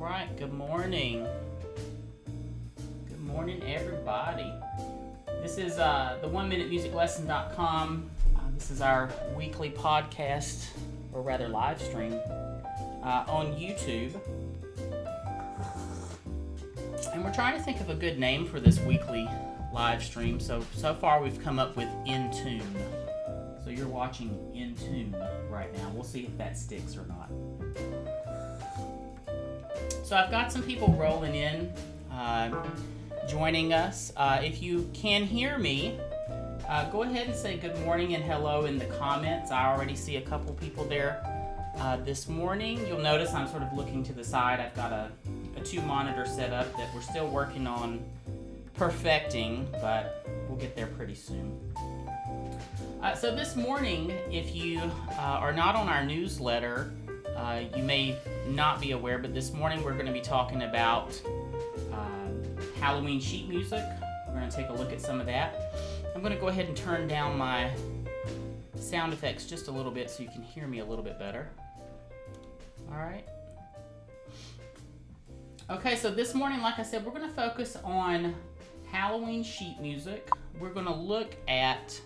right, good morning. Good morning, everybody. This is the 1minutemusiclesson.com. This is our weekly podcast, or rather live stream, on YouTube. And we're trying to think of a good name for this weekly live stream. So far we've come up with In Tune. So you're watching In Tune right now. We'll see if that sticks or not. So I've got some people rolling in, joining us. If you can hear me, go ahead and say good morning and hello in the comments. I already see a couple people there this morning. You'll notice I'm sort of looking to the side. I've got a 2-monitor setup that we're still working on perfecting, but we'll get there pretty soon. So this morning, if you are not on our newsletter, you may not be aware, but this morning we're going to be talking about Halloween sheet music. We're going to take a look at some of that. I'm going to go ahead and turn down my sound effects just a little bit so you can hear me a little bit better. All right. Okay, so this morning, like I said, we're going to focus on Halloween sheet music. We're going to look at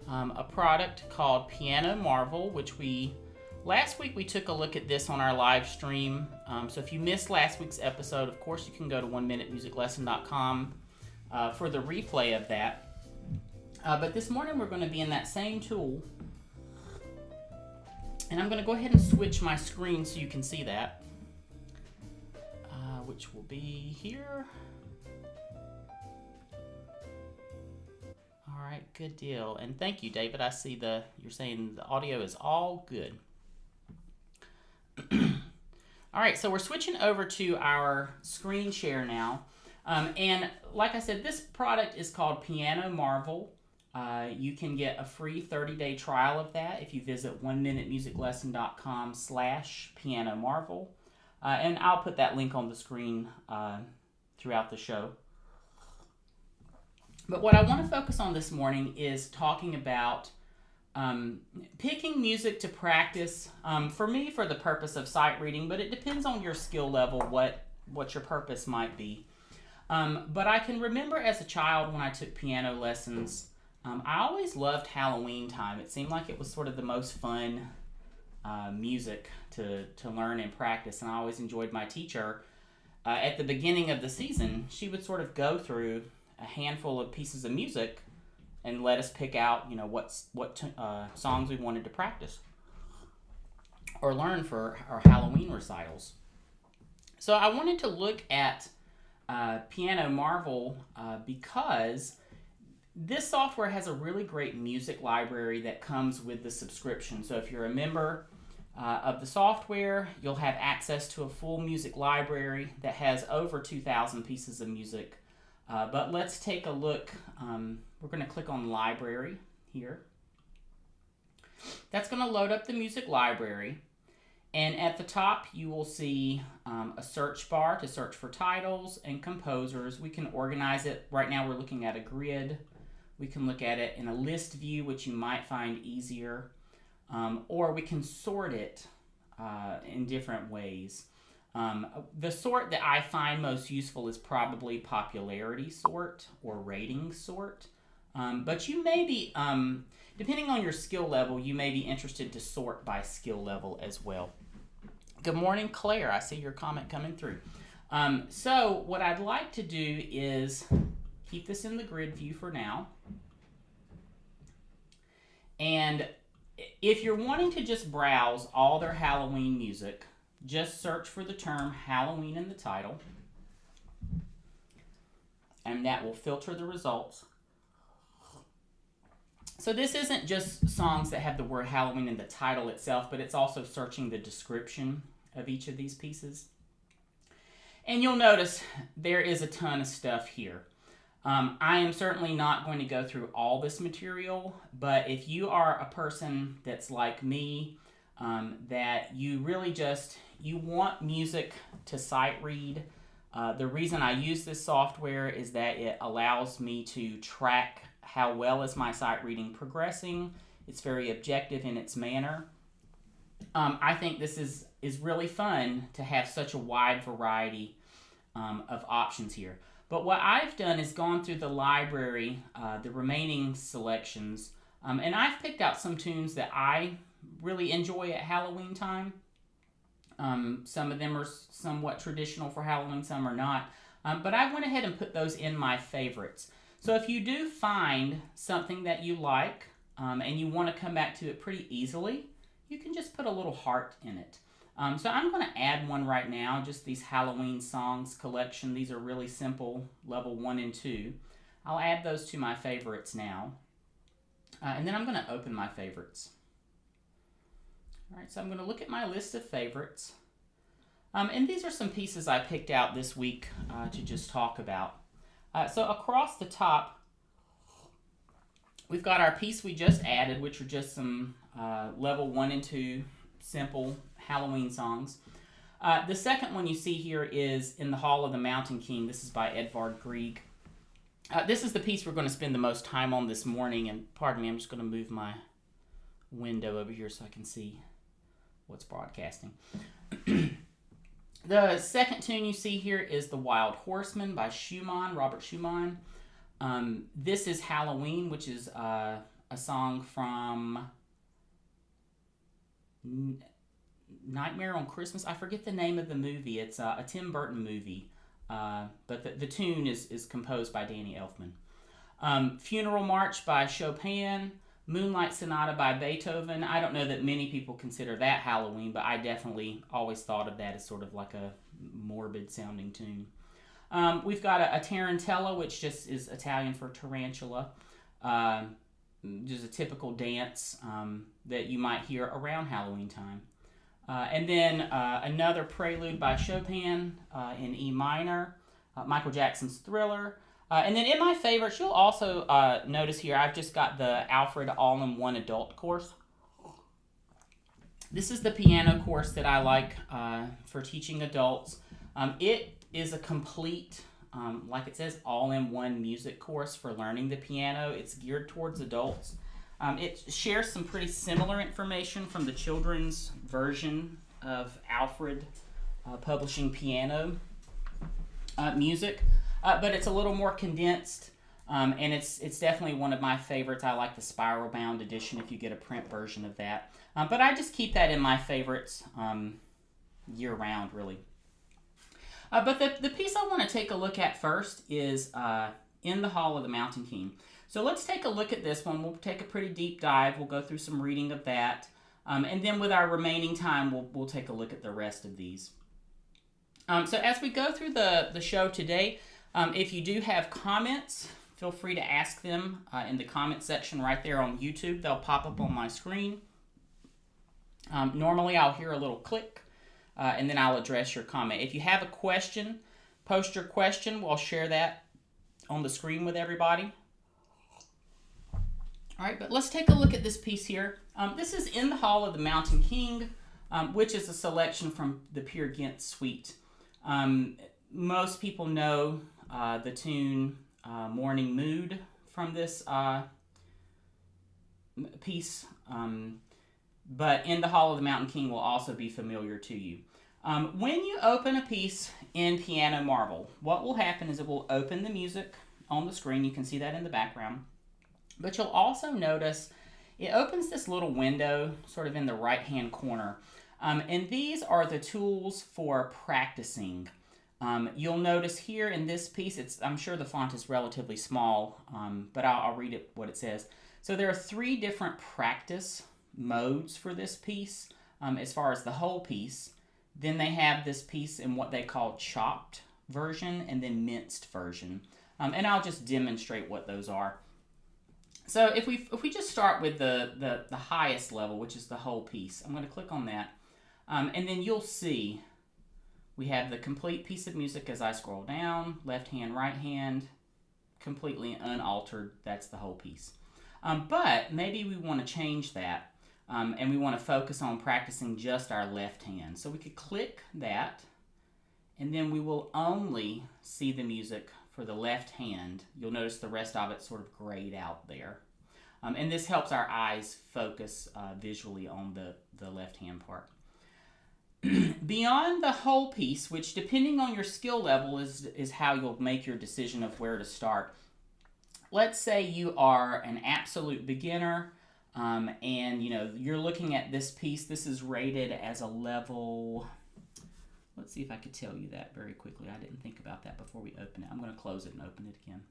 a product called Piano Marvel, which last week we took a look at this on our live stream. So if you missed last week's episode, of course you can go to 1minutemusiclesson.com for the replay of that. But this morning we're going to be in that same tool. And I'm going to go ahead and switch my screen so you can see that. Which will be here. All right, good deal. And thank you, David. I see you're saying the audio is all good. All right, so we're switching over to our screen share now. And like I said, this product is called Piano Marvel. You can get a free 30-day trial of that if you visit 1minutemusiclesson.com/pianomarvel. And I'll put that link on the screen throughout the show. But what I want to focus on this morning is talking about picking music to practice, for me, for the purpose of sight reading, but it depends on your skill level what your purpose might be. But I can remember as a child when I took piano lessons, I always loved Halloween time. It seemed like it was sort of the most fun music to learn and practice, and I always enjoyed my teacher. At the beginning of the season, she would sort of go through a handful of pieces of music and let us pick out, what songs we wanted to practice or learn for our Halloween recitals. So I wanted to look at Piano Marvel because this software has a really great music library that comes with the subscription. So if you're a member of the software, you'll have access to a full music library that has over 2,000 pieces of music. But let's take a look. We're going to click on Library here. That's going to load up the music library. And at the top, you will see a search bar to search for titles and composers. We can organize it. Right now, we're looking at a grid. We can look at it in a list view, which you might find easier. Or we can sort it in different ways. The sort that I find most useful is probably popularity sort or rating sort. But you may be, depending on your skill level, you may be interested to sort by skill level as well. Good morning, Claire. I see your comment coming through. So what I'd like to do is keep this in the grid view for now. And if you're wanting to just browse all their Halloween music, just search for the term Halloween in the title, and that will filter the results. So this isn't just songs that have the word Halloween in the title itself, but it's also searching the description of each of these pieces. And you'll notice there is a ton of stuff here. I am certainly not going to go through all this material, but if you are a person that's like me, that you really you want music to sight read, the reason I use this software is that it allows me to track how well is my sight reading progressing. It's very objective in its manner. I think this is really fun to have such a wide variety of options here. But what I've done is gone through the library, the remaining selections, and I've picked out some tunes that I really enjoy at Halloween time. Some of them are somewhat traditional for Halloween, some are not. But I went ahead and put those in my favorites. So if you do find something that you like and you want to come back to it pretty easily, you can just put a little heart in it. So I'm going to add one right now, just these Halloween songs collection. These are really simple, level 1 and 2. I'll add those to my favorites now. And then I'm going to open my favorites. All right, so I'm going to look at my list of favorites. And these are some pieces I picked out this week to just talk about. So across the top, we've got our piece we just added, which are just some level 1 and 2 simple Halloween songs. The second one you see here is In the Hall of the Mountain King. This is by Edvard Grieg. This is the piece we're going to spend the most time on this morning. And pardon me, I'm just going to move my window over here so I can see what's broadcasting. The second tune you see here is The Wild Horseman by Schumann, Robert Schumann. This is Halloween, which is a song from Nightmare on Christmas. I forget the name of the movie. It's a Tim Burton movie, but the tune is composed by Danny Elfman. Funeral March by Chopin. Moonlight Sonata by Beethoven. I don't know that many people consider that Halloween, but I definitely always thought of that as sort of like a morbid sounding tune. We've got a tarantella, which just is Italian for tarantula. Just a typical dance that you might hear around Halloween time. And then another prelude by Chopin in E minor. Michael Jackson's Thriller. And then in my favorites, you'll also notice here, I've just got the Alfred All-in-One Adult course. This is the piano course that I like for teaching adults. It is a complete, like it says, all-in-one music course for learning the piano. It's geared towards adults. It shares some pretty similar information from the children's version of Alfred publishing piano music. But it's a little more condensed, and it's definitely one of my favorites. I like the spiral bound edition if you get a print version of that. But I just keep that in my favorites year round, really. But the piece I want to take a look at first is In the Hall of the Mountain King. So let's take a look at this one. We'll take a pretty deep dive. We'll go through some reading of that. And then with our remaining time, we'll take a look at the rest of these. So as we go through the show today, if you do have comments, feel free to ask them in the comment section right there on YouTube. They'll pop up on my screen. Normally I'll hear a little click, and then I'll address your comment. If you have a question, post your question. We'll share that on the screen with everybody. All right, but let's take a look at this piece here. This is In the Hall of the Mountain King, which is a selection from the Peer Gynt Suite. Most people know the tune Morning Mood from this piece, but In the Hall of the Mountain King will also be familiar to you. When you open a piece in Piano Marvel, what will happen is it will open the music on the screen. You can see that in the background. But you'll also notice it opens this little window sort of in the right-hand corner. And these are the tools for practicing. You'll notice here in this piece, I'm sure the font is relatively small, but I'll read it what it says. So there are 3 different practice modes for this piece as far as the whole piece. Then they have this piece in what they call chopped version and then minced version. And I'll just demonstrate what those are. So if we just start with the highest level, which is the whole piece, I'm going to click on that. And then you'll see we have the complete piece of music as I scroll down, left hand, right hand, completely unaltered. That's the whole piece. But maybe we want to change that, and we want to focus on practicing just our left hand. So we could click that, and then we will only see the music for the left hand. You'll notice the rest of it sort of grayed out there. And this helps our eyes focus visually on the left-hand part. Beyond the whole piece, which depending on your skill level is how you'll make your decision of where to start. Let's say you are an absolute beginner, and you're looking at this piece. This is rated as a level. Let's see if I could tell you that very quickly. I didn't think about that before we open it. I'm going to close it and open it again.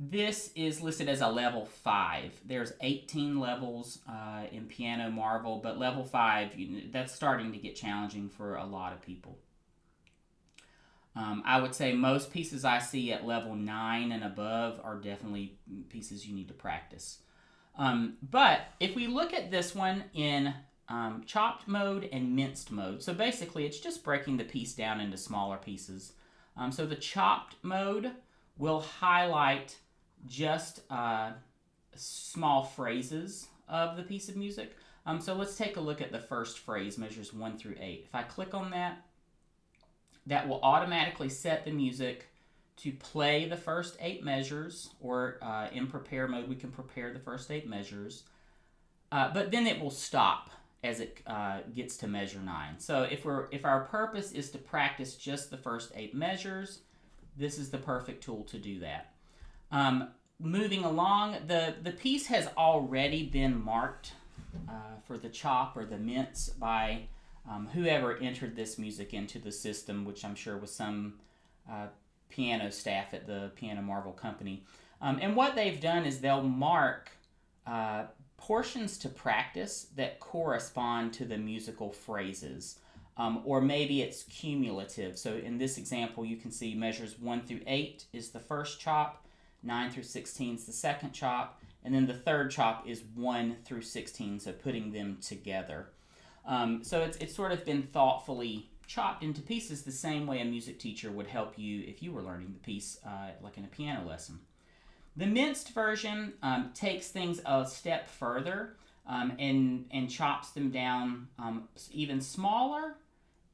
This is listed as a level 5. There's 18 levels in Piano Marvel, but level 5, that's starting to get challenging for a lot of people. I would say most pieces I see at level 9 and above are definitely pieces you need to practice. But if we look at this one in chopped mode and minced mode, so basically it's just breaking the piece down into smaller pieces. So the chopped mode will highlight just small phrases of the piece of music. So let's take a look at the first phrase, measures 1 through 8. If I click on that, that will automatically set the music to play the first 8 measures, or in prepare mode we can prepare the first 8 measures, but then it will stop as it gets to measure 9. So if our purpose is to practice just the first 8 measures, this is the perfect tool to do that. Moving along, the piece has already been marked for the chop or the mince by whoever entered this music into the system, which I'm sure was some piano staff at the Piano Marvel company. And what they've done is they'll mark portions to practice that correspond to the musical phrases. Or maybe it's cumulative. So in this example, you can see measures 1 through 8 is the first chop, 9 through 16 is the second chop, and then the third chop is 1 through 16, so putting them together. So it's sort of been thoughtfully chopped into pieces the same way a music teacher would help you if you were learning the piece like in a piano lesson. The minced version takes things a step further and chops them down even smaller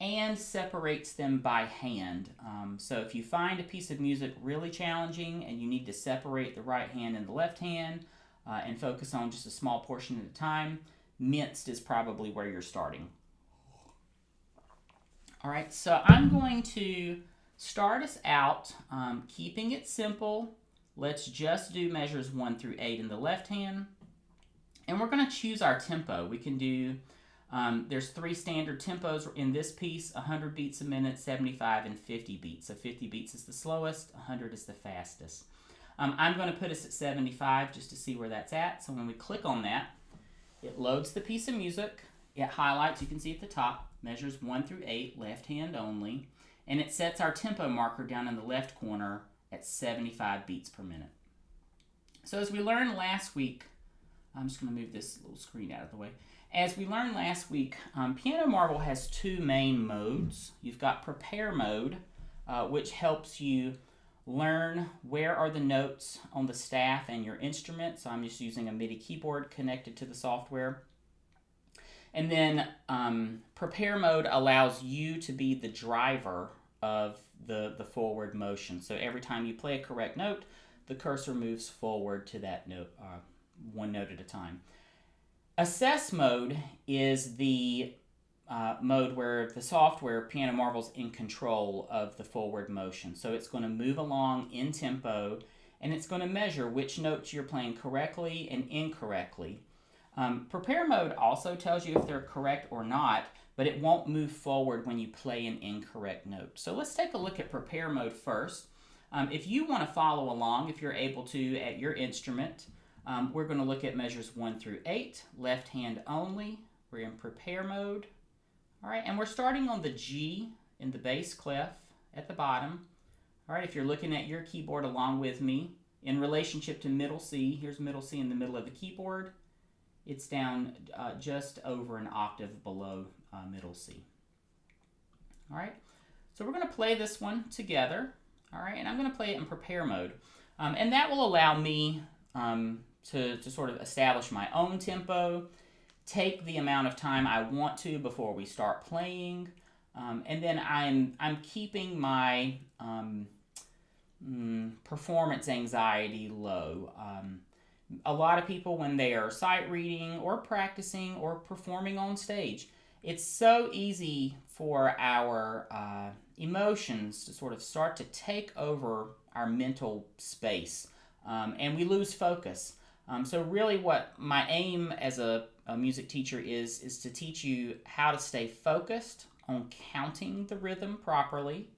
and separates them by hand. So if you find a piece of music really challenging and you need to separate the right hand and the left hand and focus on just a small portion at a time, minced is probably where you're starting. All right, so I'm going to start us out keeping it simple. Let's just do measures 1 through 8 in the left hand. And we're going to choose our tempo. We can do, there's 3 standard tempos in this piece, 100 beats a minute, 75, and 50 beats. So 50 beats is the slowest, 100 is the fastest. I'm going to put us at 75 just to see where that's at. So when we click on that, it loads the piece of music. It highlights, you can see at the top, measures 1 through 8, left hand only. And it sets our tempo marker down in the left corner at 75 beats per minute. So as we learned last week, I'm just going to move this little screen out of the way. As we learned last week, Piano Marvel has 2 main modes. You've got prepare mode, which helps you learn where are the notes on the staff and your instrument. So I'm just using a MIDI keyboard connected to the software. And then prepare mode allows you to be the driver of the forward motion. So every time you play a correct note, the cursor moves forward to that note, one note at a time. Assess mode is the mode where the software, Piano Marvel's in control of the forward motion. So it's going to move along in tempo, and it's going to measure which notes you're playing correctly and incorrectly. Prepare mode also tells you if they're correct or not, but it won't move forward when you play an incorrect note. So let's take a look at prepare mode first. If you want to follow along, if you're able to at your instrument, we're going to look at measures 1 through 8, left hand only. We're in prepare mode. All right, and we're starting on the G in the bass clef at the bottom. All right, if you're looking at your keyboard along with me, in relationship to middle C, here's middle C in the middle of the keyboard. It's down just over an octave below middle C. All right, so we're going to play this one together. All right, and I'm going to play it in prepare mode. And that will allow me to sort of establish my own tempo, take the amount of time I want to before we start playing, and then I'm keeping my performance anxiety low. A lot of people, when they are sight reading or practicing or performing on stage, it's so easy for our emotions to sort of start to take over our mental space, and we lose focus. So really what my aim as a music teacher is to teach you how to stay focused on counting the rhythm properly.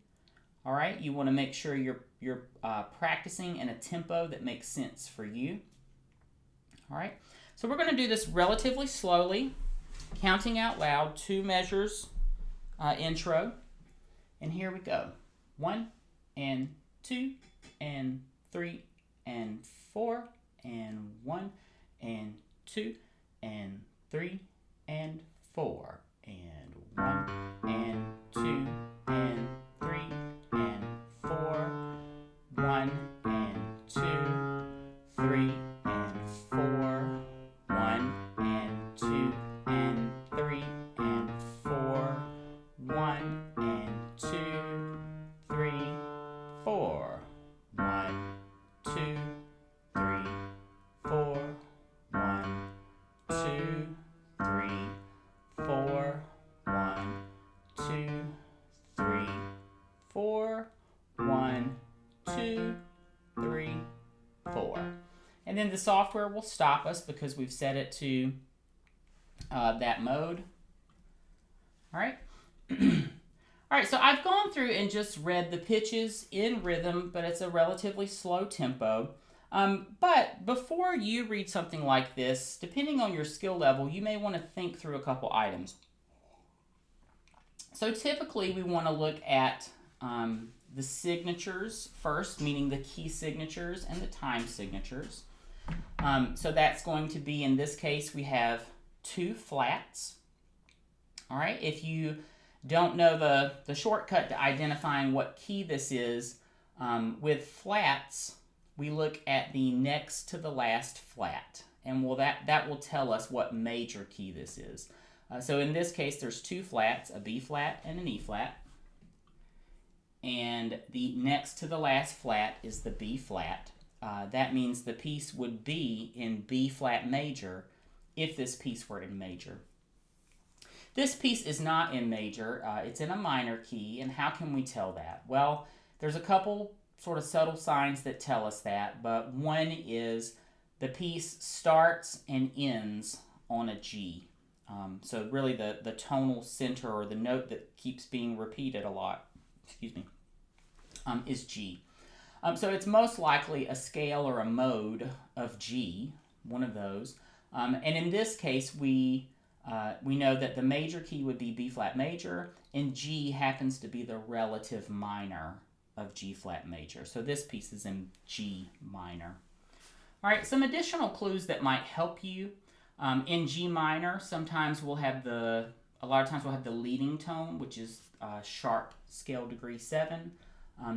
All right, you want to make sure you're practicing in a tempo that makes sense for you. All right, so we're going to do this relatively slowly, counting out loud, 2 measures intro. And here we go. 1 and 2 and 3 and 4 and 1 and 2 and 3 and 4 and 1 and 2 and 3 and 4, 1 and 2, 3 and 4, 1 and 2 and 3 and 4, 1 and 2, 3, 4, 1, 2, 3, 4, 1, 2, 3, 4, 1, 2, 3, 4, 1, 2, 3, 4. And then the software will stop us because we've set it to that mode. All right. All right, so I've gone through and just read the pitches in rhythm, but it's a relatively slow tempo. But before you read something like this, depending on your skill level, you may want to think through a couple items. So typically we want to look at the signatures first, meaning the key signatures and the time signatures. So that's going to be, in this case, we have 2 flats. All right, if you don't know the shortcut to identifying what key this is, with flats, we look at the next to the last flat, and that will tell us what major key this is. So in this case, there's 2 flats, a B flat and an E flat, and the next to the last flat is the B flat. That means the piece would be in B flat major if this piece were in major. This piece is not in major, it's in a minor key, and how can we tell that? Well, there's a couple sort of subtle signs that tell us that, but one is the piece starts and ends on a G. So really the tonal center, or the note that keeps being repeated a lot, is G. So it's most likely a scale or a mode of G, one of those. And in this case, we know that the major key would be B flat major, and G happens to be the relative minor of G flat major. So this piece is in G minor. All right, some additional clues that might help you. In G minor, sometimes a lot of times we'll have the leading tone, which is sharp scale degree 7,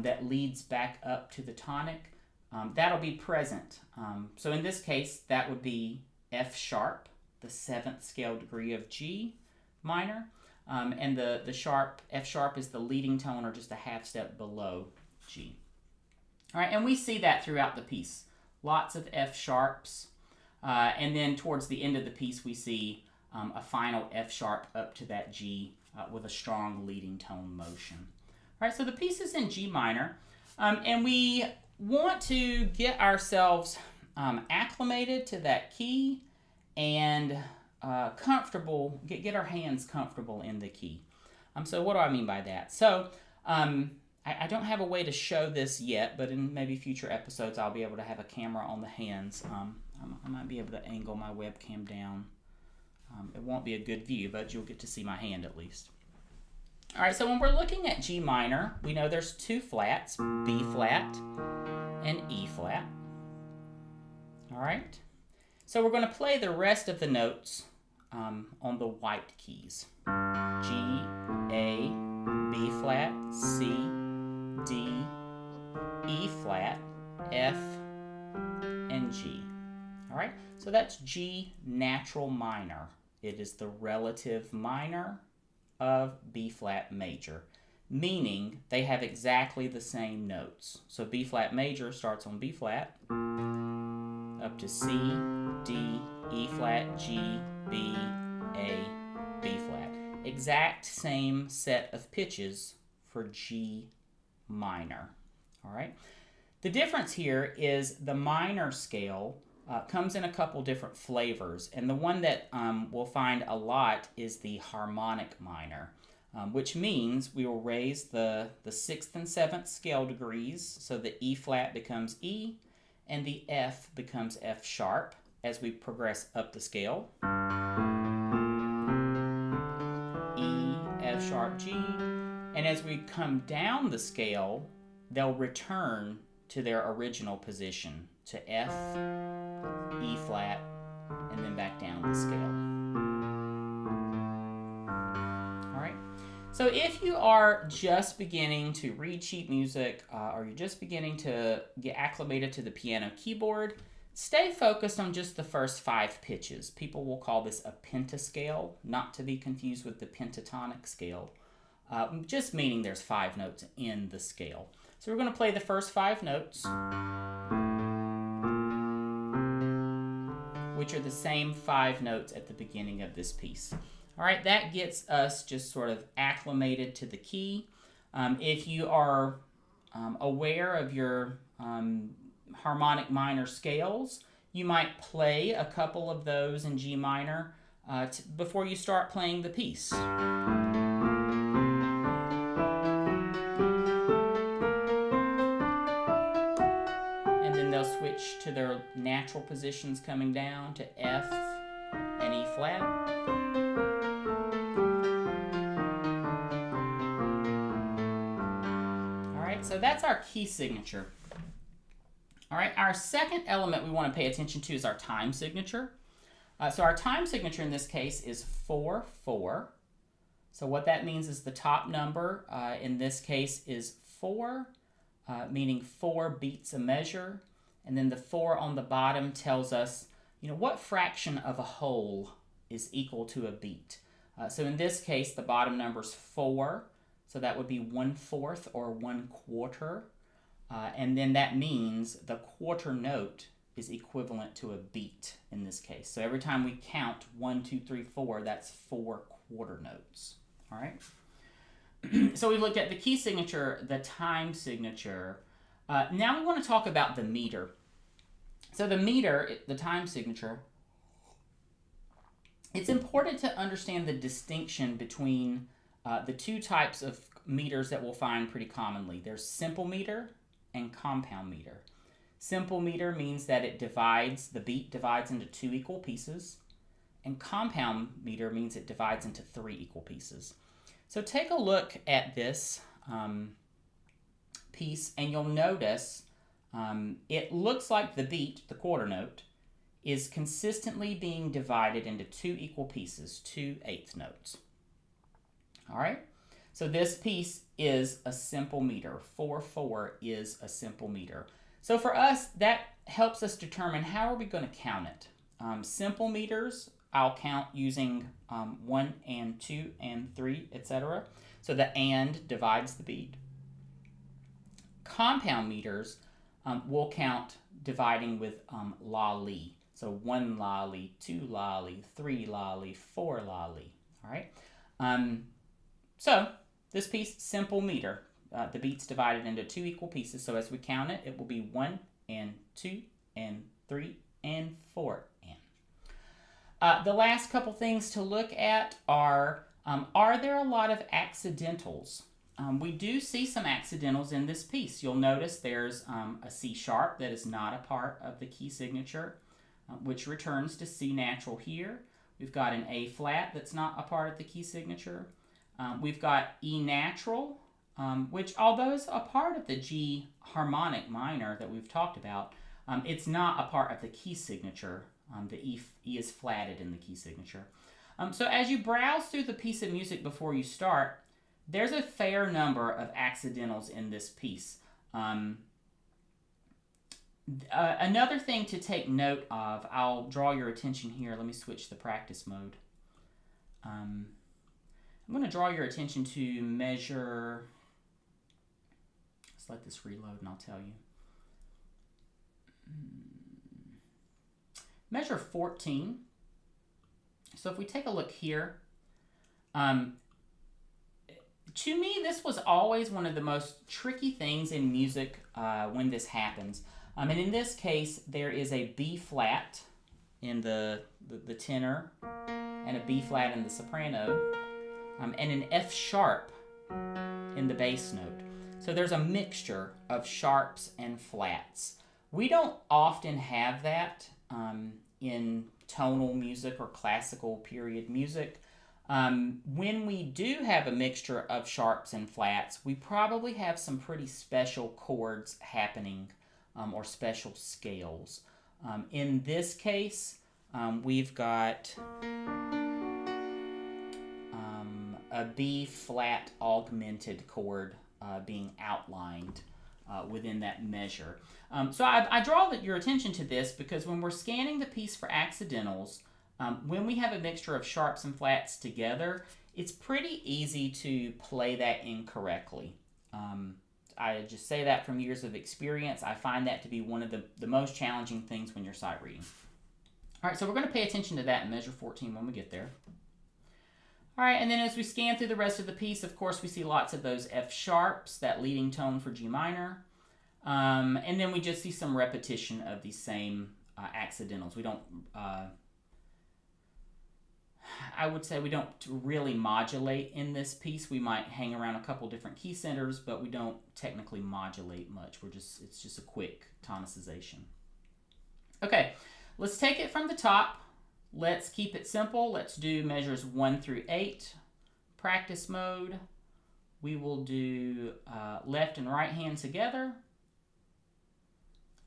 that leads back up to the tonic. That'll be present. So in this case, that would be F sharp, the 7th scale degree of G minor, and the F sharp is the leading tone, or just a half step below G. All right, and we see that throughout the piece. Lots of F sharps, and then towards the end of the piece we see a final F sharp up to that G with a strong leading tone motion. All right, so the piece is in G minor, and we want to get ourselves acclimated to that key and comfortable, get our hands comfortable in the key. So what do I mean by that? So I don't have a way to show this yet, but in maybe future episodes I'll be able to have a camera on the hands. I might be able to angle my webcam down. It won't be a good view, but you'll get to see my hand at least. All right, so when we're looking at G minor, we know there's 2 flats, B flat and E flat. All right, so we're going to play the rest of the notes on the white keys. G, A, B flat, C, D, E flat, F, and G. All right, so that's G natural minor. It is the relative minor of B flat major, meaning they have exactly the same notes. So B flat major starts on B flat, up to C, D, E flat, G, B, A, B flat. Exact same set of pitches for G minor. All right. The difference here is the minor scale comes in a couple different flavors, and the one that we'll find a lot is the harmonic minor, which means we will raise the 6th and 7th scale degrees, so the E flat becomes E, and the F becomes F sharp as we progress up the scale. E, F sharp, G, and as we come down the scale, they'll return to their original position, to F, E flat, and then back down the scale. All right. So if you are just beginning to read sheet music, or you're just beginning to get acclimated to the piano keyboard, stay focused on just the first 5 pitches. People will call this a pentascale, not to be confused with the pentatonic scale, just meaning there's 5 notes in the scale. So we're going to play the first 5 notes, which are the same 5 notes at the beginning of this piece. All right, that gets us just sort of acclimated to the key. If you are aware of your harmonic minor scales, you might play a couple of those in G minor before you start playing the piece. And then they'll switch to their natural positions coming down to F and E flat. So that's our key signature. All right, our second element we want to pay attention to is our time signature. So our time signature in this case is 4/4. So what that means is the top number in this case is 4, meaning 4 beats a measure, and then the 4 on the bottom tells us, what fraction of a whole is equal to a beat. So in this case, the bottom number is 4. So that would be 1/4 or 1/4. And then that means the quarter note is equivalent to a beat in this case. So every time we count 1, 2, 3, 4, that's 4 quarter notes. All right. So we looked at the key signature, the time signature. Now we want to talk about the meter. So the meter, the time signature, it's important to understand the distinction between the 2 types of meters that we'll find pretty commonly. There's simple meter and compound meter. Simple meter means that the beat divides into 2 equal pieces, and compound meter means it divides into 3 equal pieces. So take a look at this piece, and you'll notice it looks like the beat, the quarter note, is consistently being divided into 2 equal pieces, 2 eighth notes. All right, so this piece is a simple meter. 4/4 is a simple meter. So for us, that helps us determine how are we going to count it. Simple meters, I'll count using 1 and 2 and 3, etc. So the and divides the beat. Compound meters, we'll count dividing with la-li. So 1 la-li, 2 la-li, 3 la-li, 4 la-li. All right. So this piece, simple meter. The beat's divided into 2 equal pieces. So as we count it, it will be 1 and 2 and 3 and 4 and. The last couple things to look at are there a lot of accidentals? We do see some accidentals in this piece. You'll notice there's a C sharp that is not a part of the key signature, which returns to C natural here. We've got an A flat that's not a part of the key signature. We've got E natural, which although is a part of the G harmonic minor that we've talked about, it's not a part of the key signature. The E is flatted in the key signature. So as you browse through the piece of music before you start, there's a fair number of accidentals in this piece. Another thing to take note of, I'll draw your attention here. Let me switch the practice mode. I'm going to draw your attention to measure. Let's let this reload and I'll tell you. measure 14. So if we take a look here, to me, this was always one of the most tricky things in music when this happens. And in this case, there is a B flat in the tenor, and a B flat in the soprano, and an F sharp in the bass note. So there's a mixture of sharps and flats. We don't often have that in tonal music or classical period music. When we do have a mixture of sharps and flats, we probably have some pretty special chords happening or special scales. In this case, we've got a B flat augmented chord being outlined within that measure. So I draw your attention to this because when we're scanning the piece for accidentals, when we have a mixture of sharps and flats together, it's pretty easy to play that incorrectly. I just say that from years of experience. I find that to be one of the most challenging things when you're sight reading. All right, so we're going to pay attention to that in measure 14 when we get there. All right, and then as we scan through the rest of the piece, of course, we see lots of those F sharps, that leading tone for G minor. And then we just see some repetition of these same accidentals. We don't, I would say we don't really modulate in this piece. We might hang around a couple different key centers, but we don't technically modulate much. It's just a quick tonicization. Okay, let's take it from the top. Let's keep it simple. Let's do measures 1 through 8. Practice mode. We will do left and right hand together.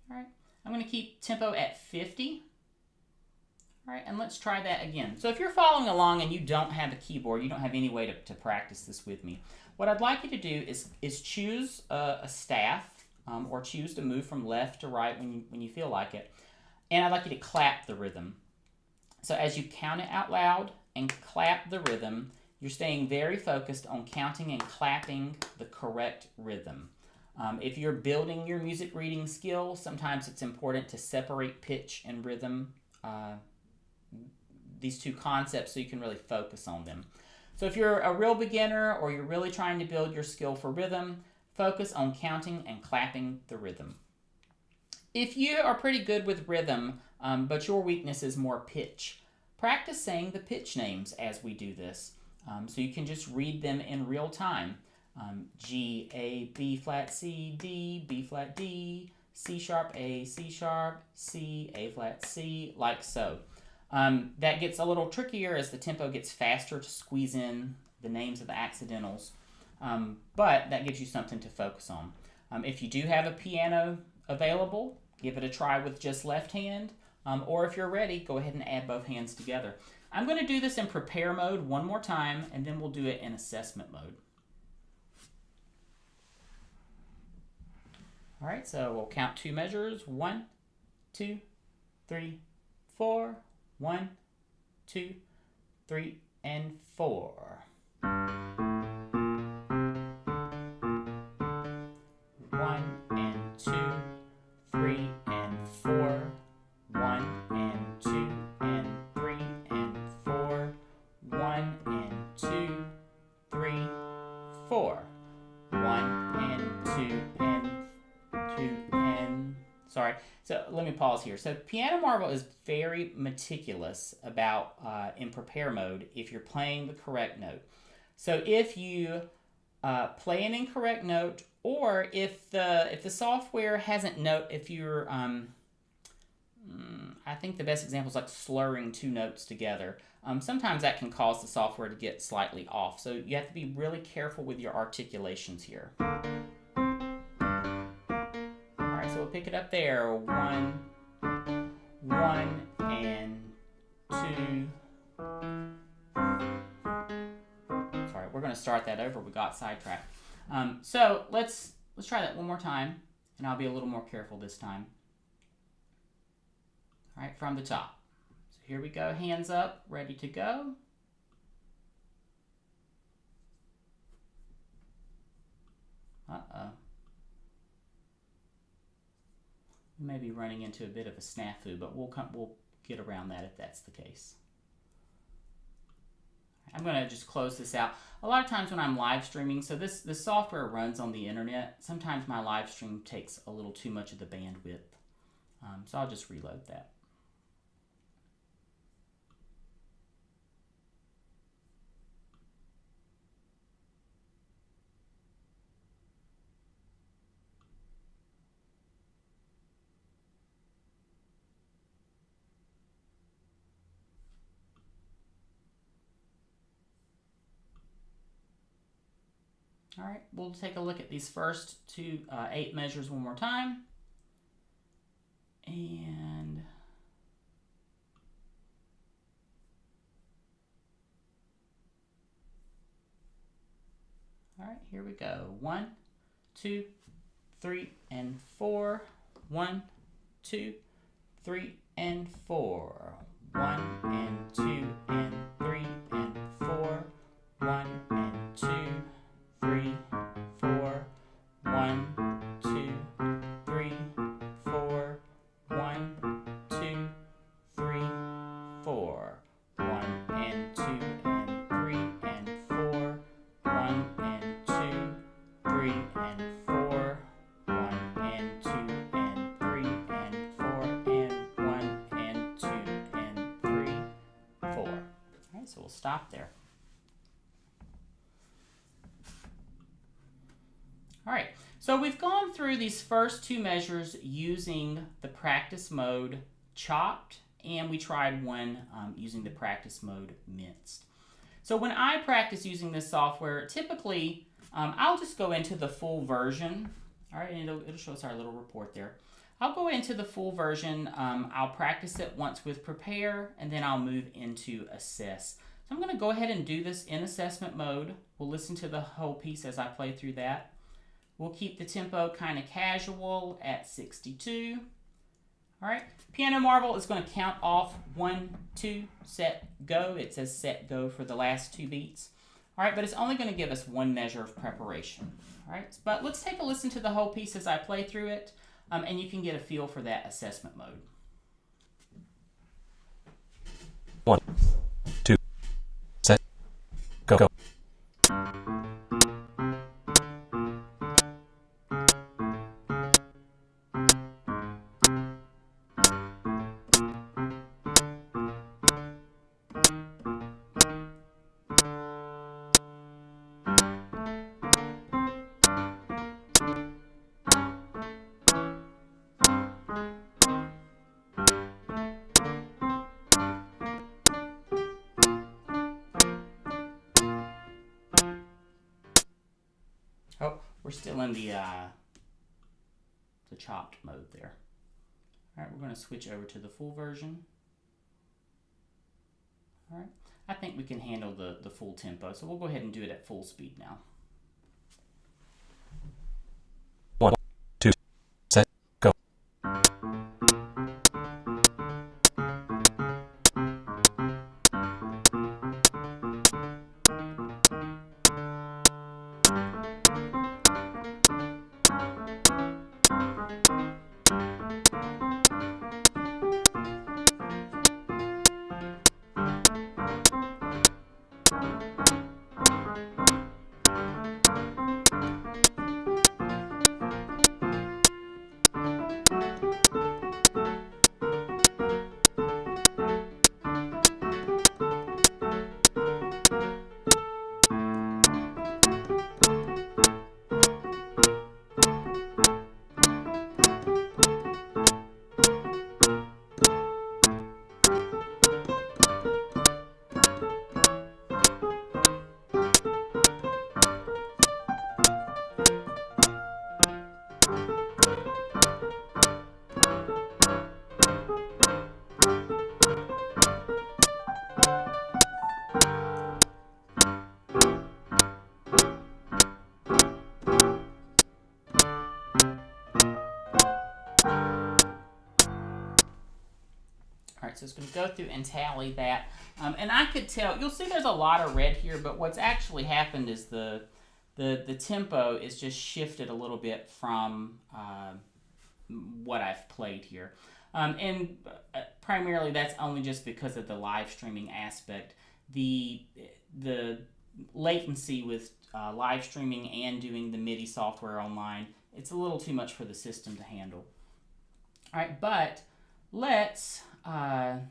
All right. I'm going to keep tempo at 50. All right, and let's try that again. So if you're following along and you don't have a keyboard, you don't have any way to practice this with me, what I'd like you to do is choose a staff or choose to move from left to right when you feel like it. And I'd like you to clap the rhythm. So as you count it out loud and clap the rhythm, you're staying very focused on counting and clapping the correct rhythm. If you're building your music reading skill, sometimes it's important to separate pitch and rhythm, these two concepts, so you can really focus on them. So if you're a real beginner or you're really trying to build your skill for rhythm, focus on counting and clapping the rhythm. If you are pretty good with rhythm, but your weakness is more pitch, practice saying the pitch names as we do this. So you can just read them in real time. G, A, B flat, C, D, B flat, D, C sharp, A, C sharp, C, A flat, C, like so. That gets a little trickier as the tempo gets faster to squeeze in the names of the accidentals, but that gives you something to focus on. If you do have a piano available, give it a try with just left hand, or if you're ready, go ahead and add both hands together. I'm going to do this in prepare mode one more time, and then we'll do it in assessment mode. All right, so we'll count 2 measures. 1, 2, 3, 4. 1, 2, 3, and 4. 1 and 2, 3 and 4. 1 and 2 and 3 and 4. 1 and 2, 3, 4. 1 and 2 and 2 and... Sorry. So let me pause here. So Piano Marvel is very meticulous about in prepare mode if you're playing the correct note. So if you play an incorrect note, or if the software hasn't if you're I think the best example is like slurring 2 notes together. Sometimes that can cause the software to get slightly off. So you have to be really careful with your articulations here. So we'll pick it up there. 1, 1, and 2. Sorry, we're going to start that over. We got sidetracked. So let's try that one more time, and I'll be a little more careful this time. All right, from the top. So here we go. Hands up, ready to go. Uh-oh. We may be running into a bit of a snafu, but we'll get around that if that's the case. I'm going to just close this out. A lot of times when I'm live streaming, so this software runs on the internet, sometimes my live stream takes a little too much of the bandwidth. So I'll just reload that. All right, we'll take a look at these first 8 measures one more time. And all right, here we go. 1, 2, 3, and 4. 1, 2, 3, and 4. 1 and 2 and 3 and 4. 1 and 2, 3, 4. 1, 2, 3, 4. 1, 2, 3, 4. 1 and 2 and 3 and 4. 1 and 2, 3 and 4. 1 and 2 and 3 and 4 and 1 and 2 and 3, 4. All right, so we'll stop there. All right, so we've gone through these first 2 measures using the practice mode chopped, and we tried one using the practice mode minced. So when I practice using this software, typically I'll just go into the full version. All right, and it'll show us our little report there. I'll go into the full version. I'll practice it once with prepare, and then I'll move into assess. So I'm going to go ahead and do this in assessment mode. We'll listen to the whole piece as I play through that. We'll keep the tempo kind of casual at 62. All right, Piano Marvel is going to count off 1, 2, set, go. It says set, go for the last 2 beats. All right, but it's only going to give us 1 measure of preparation. All right, but let's take a listen to the whole piece as I play through it, and you can get a feel for that assessment mode. 1, 2, set, go. Oh, we're still in the chopped mode there. All right, we're going to switch over to the full version. All right, I think we can handle the full tempo, so we'll go ahead and do it at full speed now. 1, 2, set, go. So it's going to go through and tally that. And I could tell, you'll see there's a lot of red here, but what's actually happened is the tempo is just shifted a little bit from what I've played here. And primarily that's only just because of the live streaming aspect. The latency with live streaming and doing the MIDI software online, it's a little too much for the system to handle. All right, but let's dive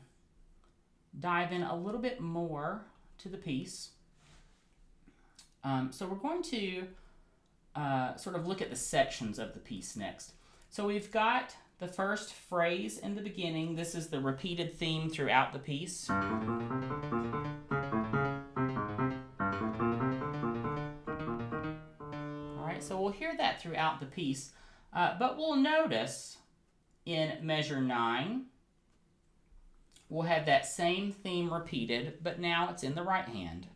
in a little bit more to the piece. So we're going to sort of look at the sections of the piece next. So we've got the first phrase in the beginning. This is the repeated theme throughout the piece. All right, so we'll hear that throughout the piece, but we'll notice in measure 9, we'll have that same theme repeated, but now it's in the right hand.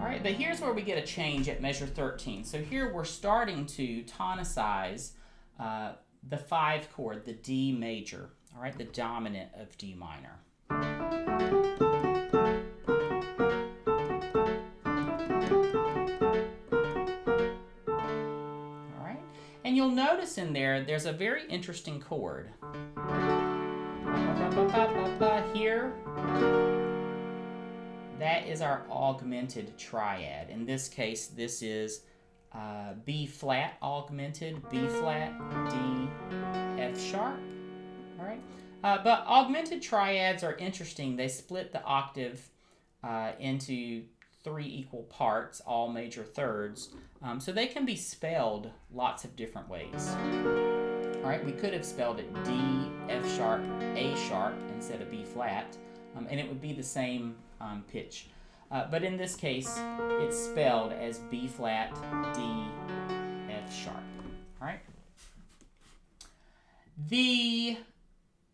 Alright, but here's where we get a change at measure 13. So here we're starting to tonicize the 5 chord, the D major, alright, the dominant of D minor. Alright, and you'll notice in there's a very interesting chord. Here, that is our augmented triad. In this case, this is B flat augmented, B flat, D, F sharp. All right, but augmented triads are interesting. They split the octave into 3 equal parts, all major thirds, so they can be spelled lots of different ways. All right, we could have spelled it D, F sharp, A sharp instead of B flat, and it would be the same pitch. But in this case, it's spelled as B flat, D, F sharp. All right. The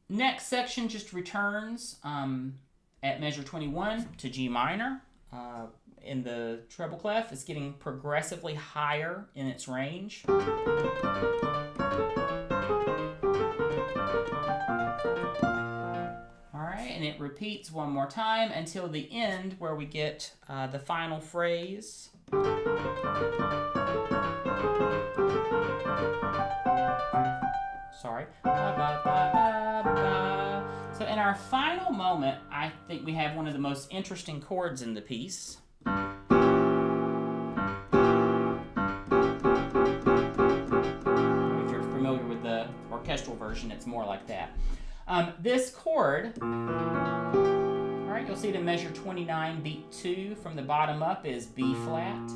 next section just returns at measure 21 to G minor. In the treble clef, it's getting progressively higher in its range. And it repeats one more time until the end where we get the final phrase. Sorry. So in our final moment, I think we have one of the most interesting chords in the piece. If you're familiar with the orchestral version, it's more like that. This chord, all right, you'll see it in measure 29, beat 2 from the bottom up is B flat,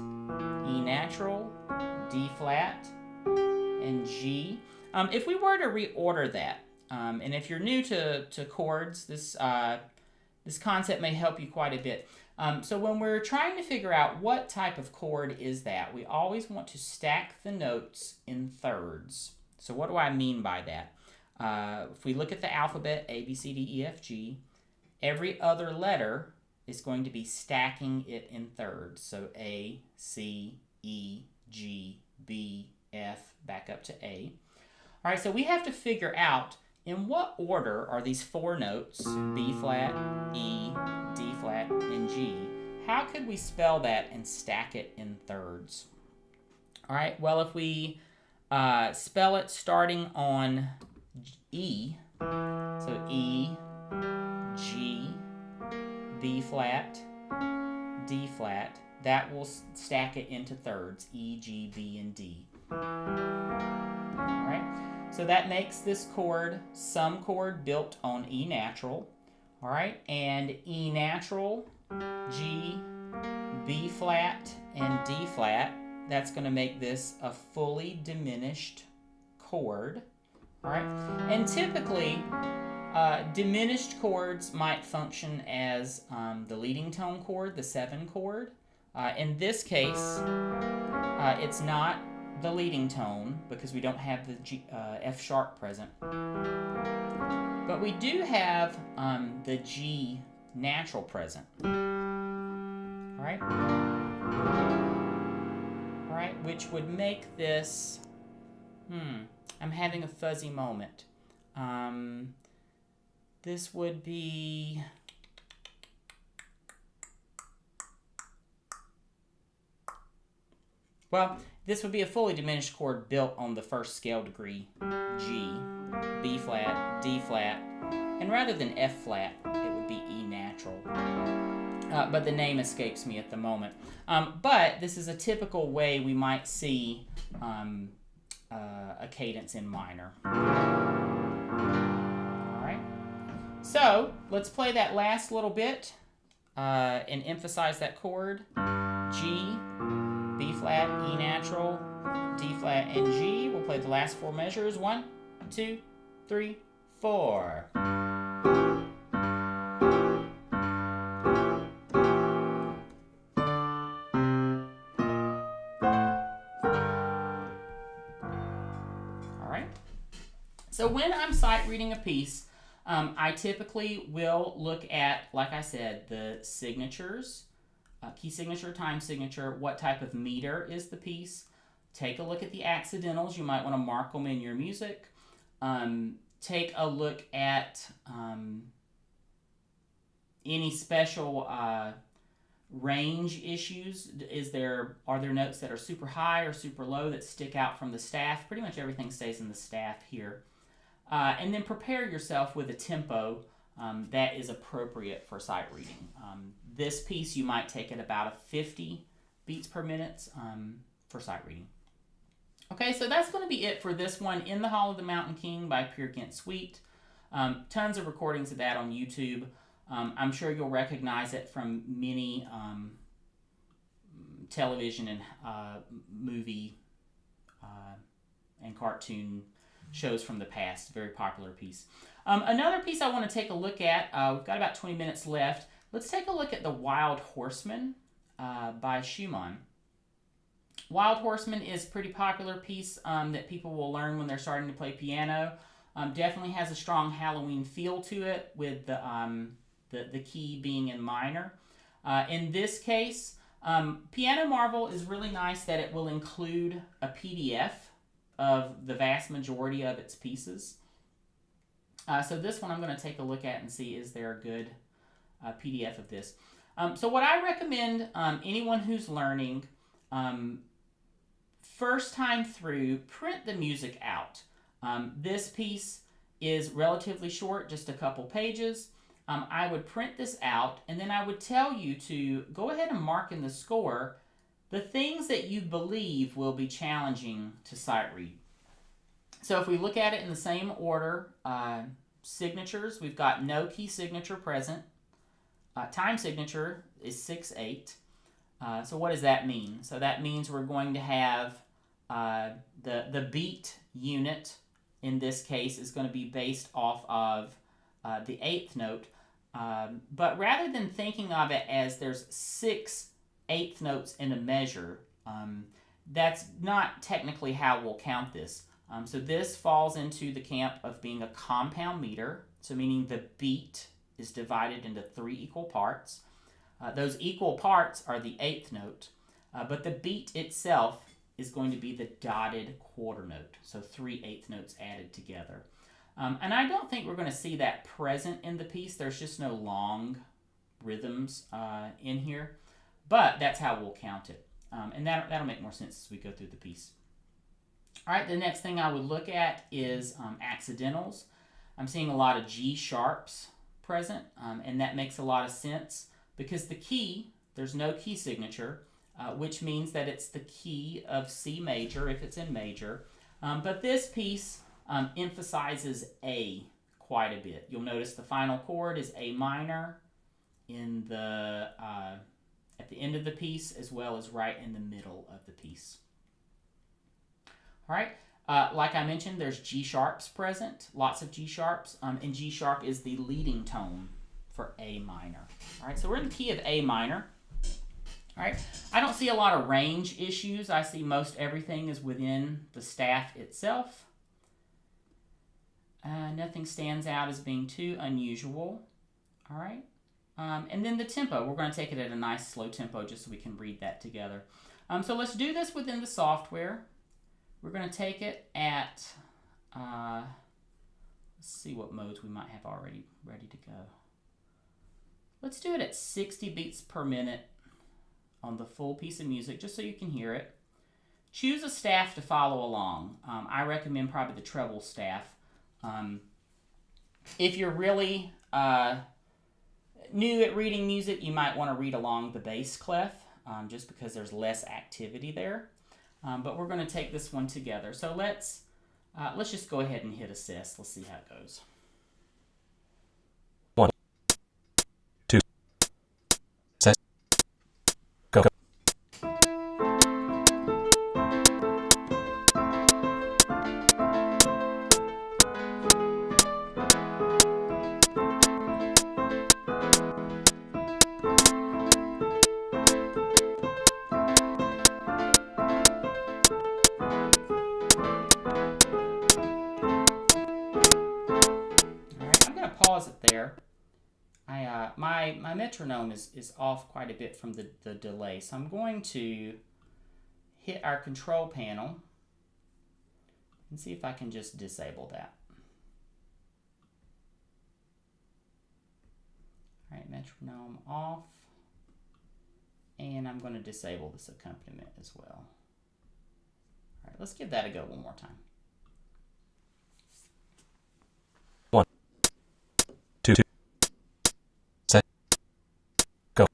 E natural, D flat, and G. If we were to reorder that, and if you're new to chords, this concept may help you quite a bit. So when we're trying to figure out what type of chord is that, we always want to stack the notes in thirds. So what do I mean by that? If we look at the alphabet, A, B, C, D, E, F, G, every other letter is going to be stacking it in thirds. So A, C, E, G, B, F, back up to A. All right, so we have to figure out in what order are these 4 notes, B flat, E, D flat, and G. How could we spell that and stack it in thirds? All right, well, if we spell it starting on E, so E, G, B flat, D flat, that will stack it into thirds, E, G, B, and D. Alright, so that makes this chord some chord built on E natural, alright, and E natural, G, B flat, and D flat, that's going to make this a fully diminished chord. All right, and typically diminished chords might function as the leading tone chord, the 7 chord. In this case, it's not the leading tone because we don't have the F sharp present. But we do have the G natural present. All right, which would make this, I'm having a fuzzy moment. This would be, Well, this would be a fully diminished chord built on the first scale degree, G, B flat, D flat, and rather than F flat, it would be E natural. But the name escapes me at the moment. But this is a typical way we might see a cadence in minor. All right. So let's play that last little bit and emphasize that chord. G, B flat, E natural, D flat, and G. We'll play the last four measures. 1, 2, 3, 4. So when I'm sight reading a piece, I typically will look at, like I said, the signatures, key signature, time signature, what type of meter is the piece. Take a look at the accidentals. You might want to mark them in your music. Take a look at any special range issues. Are there notes that are super high or super low that stick out from the staff? Pretty much everything stays in the staff here. And then prepare yourself with a tempo that is appropriate for sight reading. This piece you might take at about a 50 beats per minute for sight reading. Okay, so that's going to be it for this one, In the Hall of the Mountain King by Peer Gynt Suite. Tons of recordings of that on YouTube. I'm sure you'll recognize it from many television and movie and cartoon shows from the past. Very popular piece. Another piece I want to take a look at, we've got about 20 minutes left. Let's take a look at the Wild Horseman by Schumann. Wild Horseman is a pretty popular piece that people will learn when they're starting to play piano. Definitely has a strong Halloween feel to it with the key being in minor. In this case, Piano Marvel is really nice that it will include a PDF of the vast majority of its pieces. So this one I'm going to take a look at and see, is there a good PDF of this. So what I recommend anyone who's learning, first time through, print the music out. This piece is relatively short, just a couple pages. I would print this out, and then I would tell you to go ahead and mark in the score the things that you believe will be challenging to sight read. So if we look at it in the same order, signatures, we've got no key signature present. Time signature is 6/8. So what does that mean? So that means we're going to have the beat unit, in this case, is going to be based off of the 8th note. But rather than thinking of it as there's 6 eighth notes in a measure, that's not technically how we'll count this. So this falls into the camp of being a compound meter, so meaning the beat is divided into 3 equal parts. Those equal parts are the 8th note, but the beat itself is going to be the dotted quarter note, so 3 eighth notes added together. And I don't think we're going to see that present in the piece. There's just no long rhythms in here. But that's how we'll count it. And that'll make more sense as we go through the piece. All right, the next thing I would look at is accidentals. I'm seeing a lot of G sharps present, and that makes a lot of sense because the key, there's no key signature, which means that it's the key of C major if it's in major. But this piece emphasizes A quite a bit. You'll notice the final chord is A minor in the at the end of the piece, as well as right in the middle of the piece. All right, like I mentioned, there's G sharps present, lots of G sharps, and G sharp is the leading tone for A minor. All right, so we're in the key of A minor. All right, I don't see a lot of range issues. I see most everything is within the staff itself. Nothing stands out as being too unusual. All right. And then the tempo, we're going to take it at a nice slow tempo just so we can read that together. So let's do this within the software. We're going to take it at, let's see what modes we might have already ready to go. Let's do it at 60 beats per minute on the full piece of music just so you can hear it. choose a staff to follow along. I recommend probably the treble staff. If you're really new at reading music, you might want to read along the bass clef, just because there's less activity there. But we're going to take this one together. So let's just go ahead and hit assist. Let's see how it goes. 1, 2, set, go. Pause it there. My metronome is off quite a bit from the delay, so I'm going to hit our control panel and see if I can just disable that. All right, metronome off, and I'm going to disable this accompaniment as well. All right, let's give that a go one more time. 1, 2, set, go.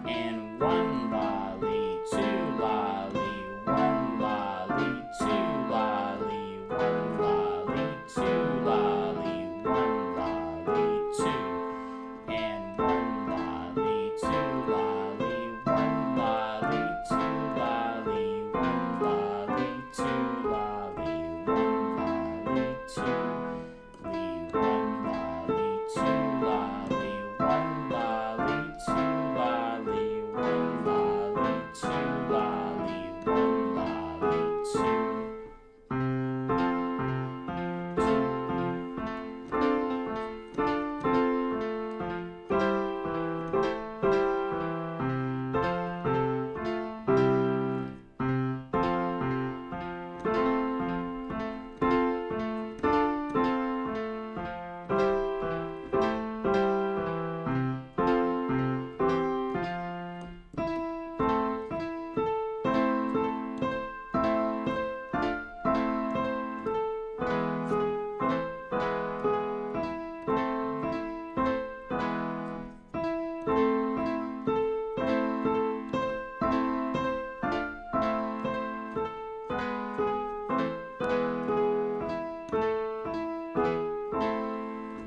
And 1 lolly, 2 lolly, 1 lolly, 2 lolly, 1 lolly, 2 lolly, 1 lolly, 2. And 1 lolly, 2 lolly, 1 lolly, 2 lolly, 1 lolly, 2 lolly, 1 lolly, 2. Lee, 1 lolly, 2 lolly, 1 lolly, 2 lolly, 1 lolly, 2 lolly, 1 lolly, 2.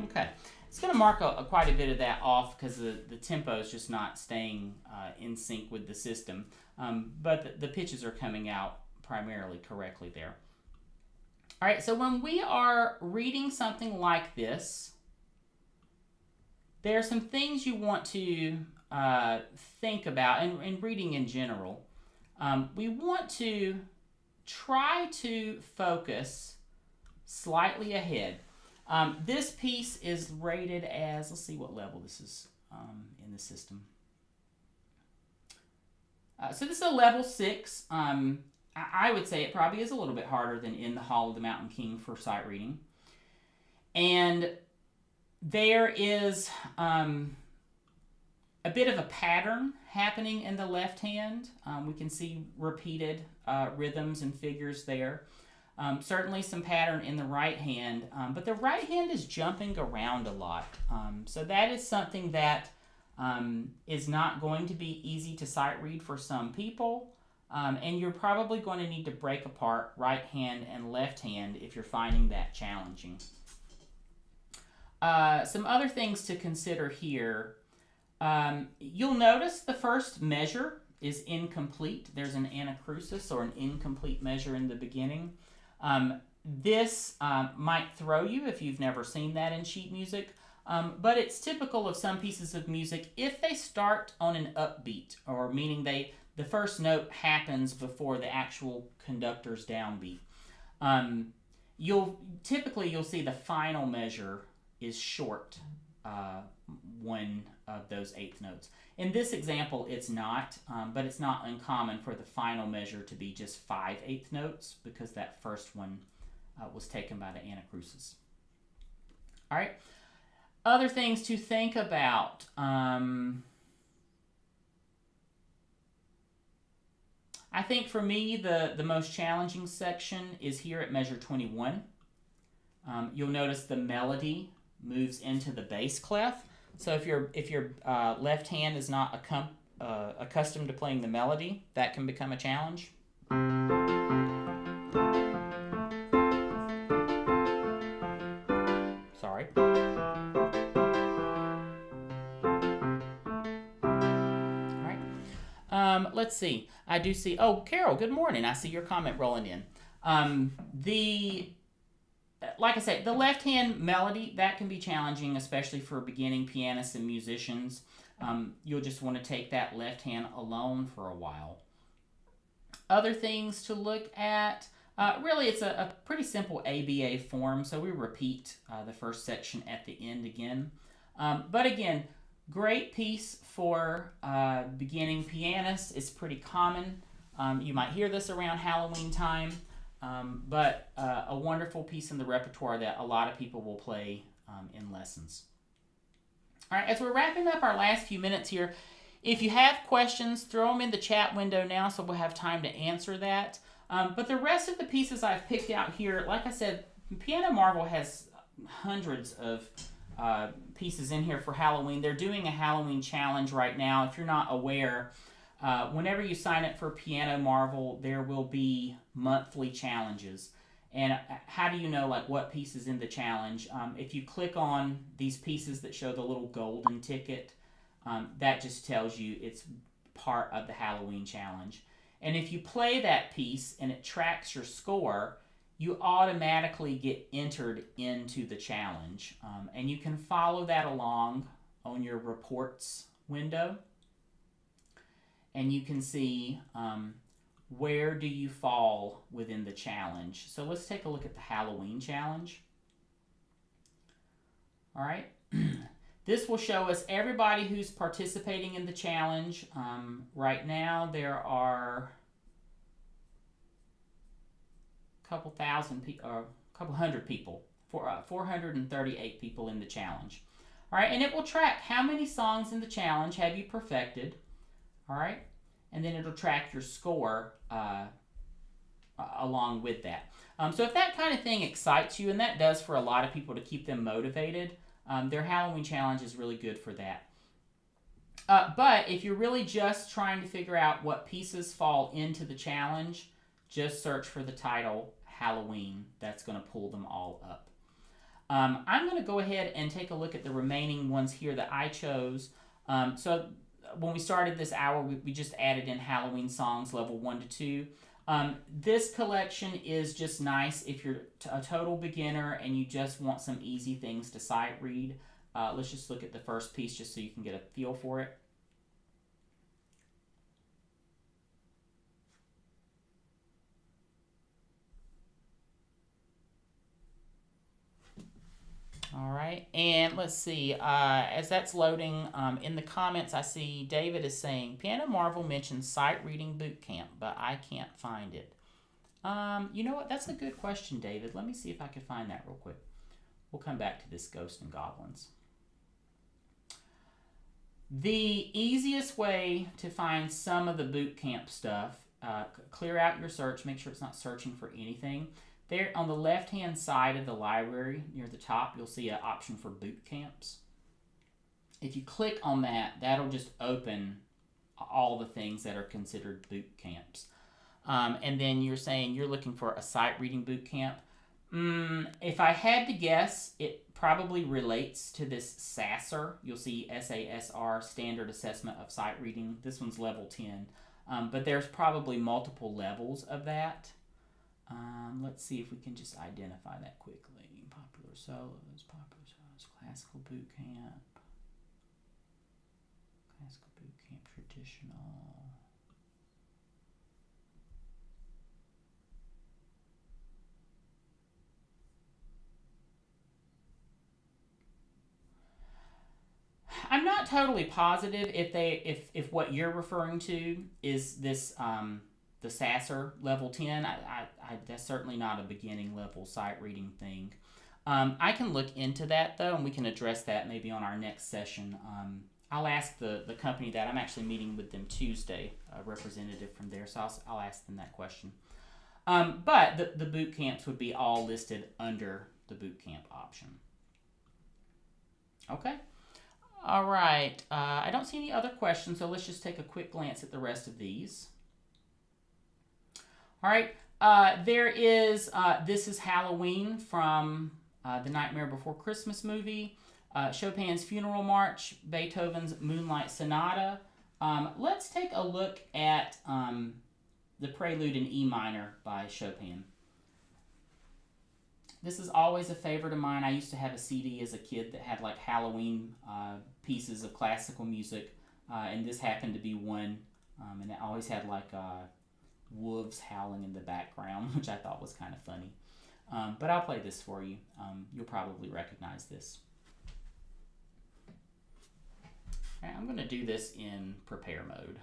Okay, it's going to mark quite a bit of that off because the tempo is just not staying in sync with the system, but the pitches are coming out primarily correctly there. All right, so when we are reading something like this, there are some things you want to think about, and reading in general. We want to try to focus slightly ahead. This piece is rated as, let's see what level this is in the system. So this is a level 6. I would say it probably is a little bit harder than in the Hall of the Mountain King for sight reading. And there is a bit of a pattern happening in the left hand. We can see repeated rhythms and figures there. Certainly some pattern in the right hand, but the right hand is jumping around a lot. So that is something that is not going to be easy to sight read for some people. And you're probably going to need to break apart right hand and left hand if you're finding that challenging. Some other things to consider here. You'll notice the first measure is incomplete. There's an anacrusis or an incomplete measure in the beginning. This might throw you if you've never seen that in sheet music, but it's typical of some pieces of music if they start on an upbeat, or meaning the first note happens before the actual conductor's downbeat. You'll see the final measure is short one of those eighth notes. In this example, it's not, but it's not uncommon for the final measure to be just 5/8 notes, because that first one was taken by the Anacrusis. All right. Other things to think about. I think for me, the most challenging section is here at measure 21. You'll notice the melody moves into the bass clef. So if your left hand is not accustomed to playing the melody, that can become a challenge. Sorry. All right. Let's see. I do see. Oh, Carol, good morning. I see your comment rolling in. Like I said, the left hand melody, that can be challenging, especially for beginning pianists and musicians. You'll just want to take that left hand alone for a while. Other things to look at, really it's a pretty simple ABA form, so we repeat the first section at the end again. But again, great piece for beginning pianists. It's pretty common. You might hear this around Halloween time. But a wonderful piece in the repertoire that a lot of people will play in lessons. All right, as we're wrapping up our last few minutes here, if you have questions, throw them in the chat window now so we'll have time to answer that. But the rest of the pieces I've picked out here, like I said, Piano Marvel has hundreds of pieces in here for Halloween. They're doing a Halloween challenge right now. If you're not aware, whenever you sign up for Piano Marvel, there will be monthly challenges. And how do you know like what piece is in the challenge? If you click on these pieces that show the little golden ticket, that just tells you it's part of the Halloween challenge. And if you play that piece and it tracks your score, you automatically get entered into the challenge. And you can follow that along on your reports window. And you can see where do you fall within the challenge. So let's take a look at the Halloween challenge. All right. This will show us everybody who's participating in the challenge. Right now there are a couple hundred people, 438 people in the challenge. All right, and it will track how many songs in the challenge have you perfected. All right, and then it'll track your score along with that. So if that kind of thing excites you, and that does for a lot of people to keep them motivated, their Halloween challenge is really good for that. But if you're really just trying to figure out what pieces fall into the challenge, just search for the title Halloween. That's going to pull them all up. I'm going to go ahead and take a look at the remaining ones here that I chose. So when we started this hour, we just added in Halloween songs, level 1 to 2. This collection is just nice if you're a total beginner and you just want some easy things to sight read. Let's just look at the first piece just so you can get a feel for it. All right, and let's see, as that's loading, in the comments I see David is saying, Piano Marvel mentions sight reading boot camp, but I can't find it. You know what, that's a good question, David. Let me see if I can find that real quick. We'll come back to this Ghosts and Goblins. The easiest way to find some of the boot camp stuff, clear out your search, make sure it's not searching for anything. There on the left-hand side of the library, near the top, you'll see an option for boot camps. If you click on that, that'll just open all the things that are considered boot camps. And then you're saying you're looking for a sight reading boot camp. If I had to guess, it probably relates to this SASR. You'll see SASR, Standard Assessment of Sight Reading. This one's level 10. But there's probably multiple levels of that. Let's see if we can just identify that quickly. Popular solos, classical boot camp, traditional. I'm not totally positive if what you're referring to is this Sasser level 10. That's certainly not a beginning level sight reading thing. I can look into that though, and we can address that maybe on our next session. I'll ask the company that. I'm actually meeting with them Tuesday, a representative from there, so I'll ask them that question. But the boot camps would be all listed under the boot camp option. Okay. All right. I don't see any other questions, so let's just take a quick glance at the rest of these. All right. There is This Is Halloween from the Nightmare Before Christmas movie, Chopin's Funeral March, Beethoven's Moonlight Sonata. Let's take a look at the Prelude in E minor by Chopin. This is always a favorite of mine. I used to have a CD as a kid that had like Halloween pieces of classical music, and this happened to be one, and it always had like wolves howling in the background, which I thought was kind of funny. But I'll play this for you. You'll probably recognize this. All right, I'm going to do this in prepare mode.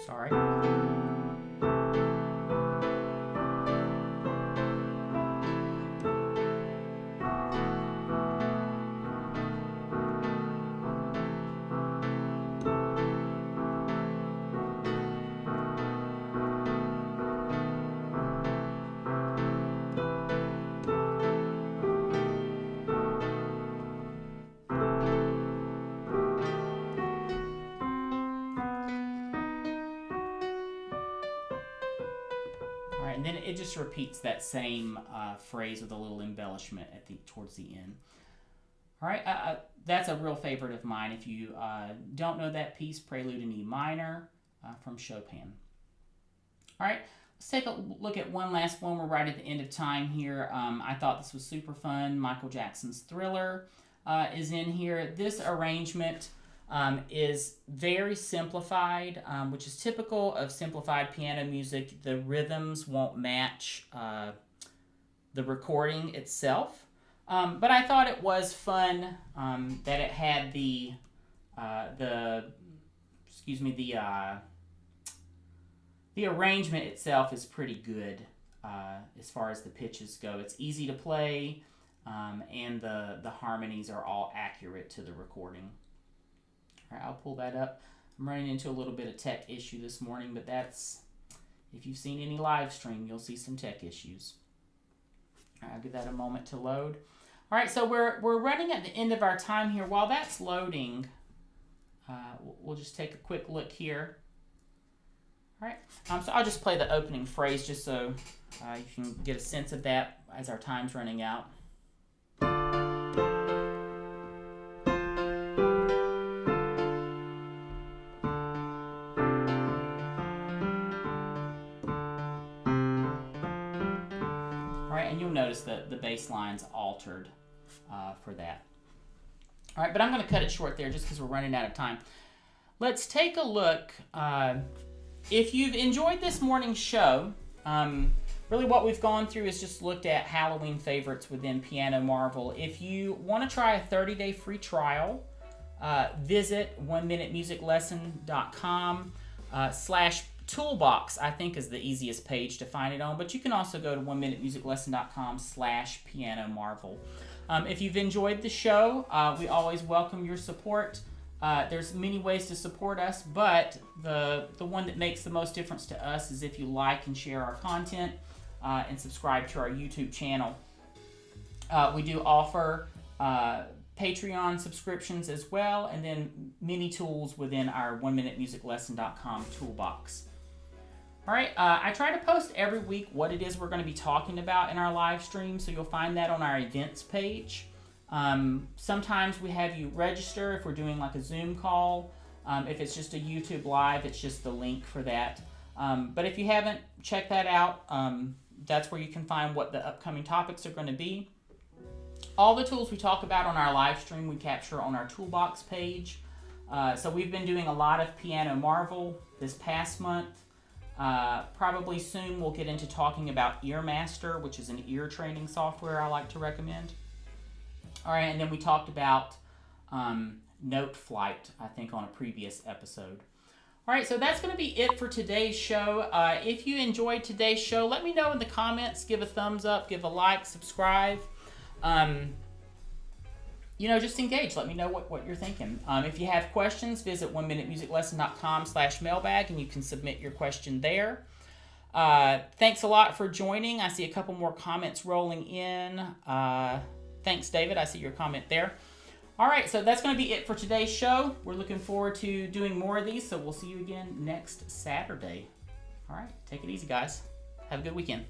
Sorry. And then it just repeats that same phrase with a little embellishment at towards the end. All right, that's a real favorite of mine. If you don't know that piece, Prelude in E minor from Chopin. All right, let's take a look at one last one. We're right at the end of time here. I thought this was super fun. Michael Jackson's Thriller is in here. This arrangement is very simplified, which is typical of simplified piano music. The rhythms won't match the recording itself, but I thought it was fun that it had the arrangement itself is pretty good as far as the pitches go. It's easy to play, and the harmonies are all accurate to the recording. All right, I'll pull that up. I'm running into a little bit of tech issue this morning, but that's, if you've seen any live stream, you'll see some tech issues. All right, I'll give that a moment to load. All right, so we're running at the end of our time here. While that's loading, we'll just take a quick look here. All right, so I'll just play the opening phrase just so you can get a sense of that as our time's running out. Notice that the bass line's altered for that. All right, but I'm going to cut it short there just because we're running out of time. Let's take a look. If you've enjoyed this morning's show, really what we've gone through is just looked at Halloween favorites within Piano Marvel. If you want to try a 30-day free trial, visit oneminutemusiclesson.com/2 Toolbox, I think, is the easiest page to find it on, but you can also go to 1minutemusiclesson.com/piano marvel. If you've enjoyed the show, we always welcome your support. There's many ways to support us, but the one that makes the most difference to us is if you like and share our content and subscribe to our YouTube channel. We do offer Patreon subscriptions as well, and then many tools within our 1minutemusiclesson.com toolbox. All right, I try to post every week what it is we're going to be talking about in our live stream, so you'll find that on our events page. Sometimes we have you register if we're doing like a Zoom call. If it's just a YouTube live, it's just the link for that. But if you haven't checked that out, that's where you can find what the upcoming topics are going to be. All the tools we talk about on our live stream we capture on our toolbox page. So we've been doing a lot of Piano Marvel this past month. Probably soon we'll get into talking about Earmaster, which is an ear training software I like to recommend. All right, and then we talked about Note Flight, I think, on a previous episode. All right, so that's going to be it for today's show. If you enjoyed today's show, let me know in the comments. Give a thumbs up, give a like, subscribe. Just engage. Let me know what you're thinking. If you have questions, visit 1minutemusiclesson.com/mailbag, and you can submit your question there. Thanks a lot for joining. I see a couple more comments rolling in. Thanks, David. I see your comment there. All right, so that's going to be it for today's show. We're looking forward to doing more of these, so we'll see you again next Saturday. All right, take it easy, guys. Have a good weekend.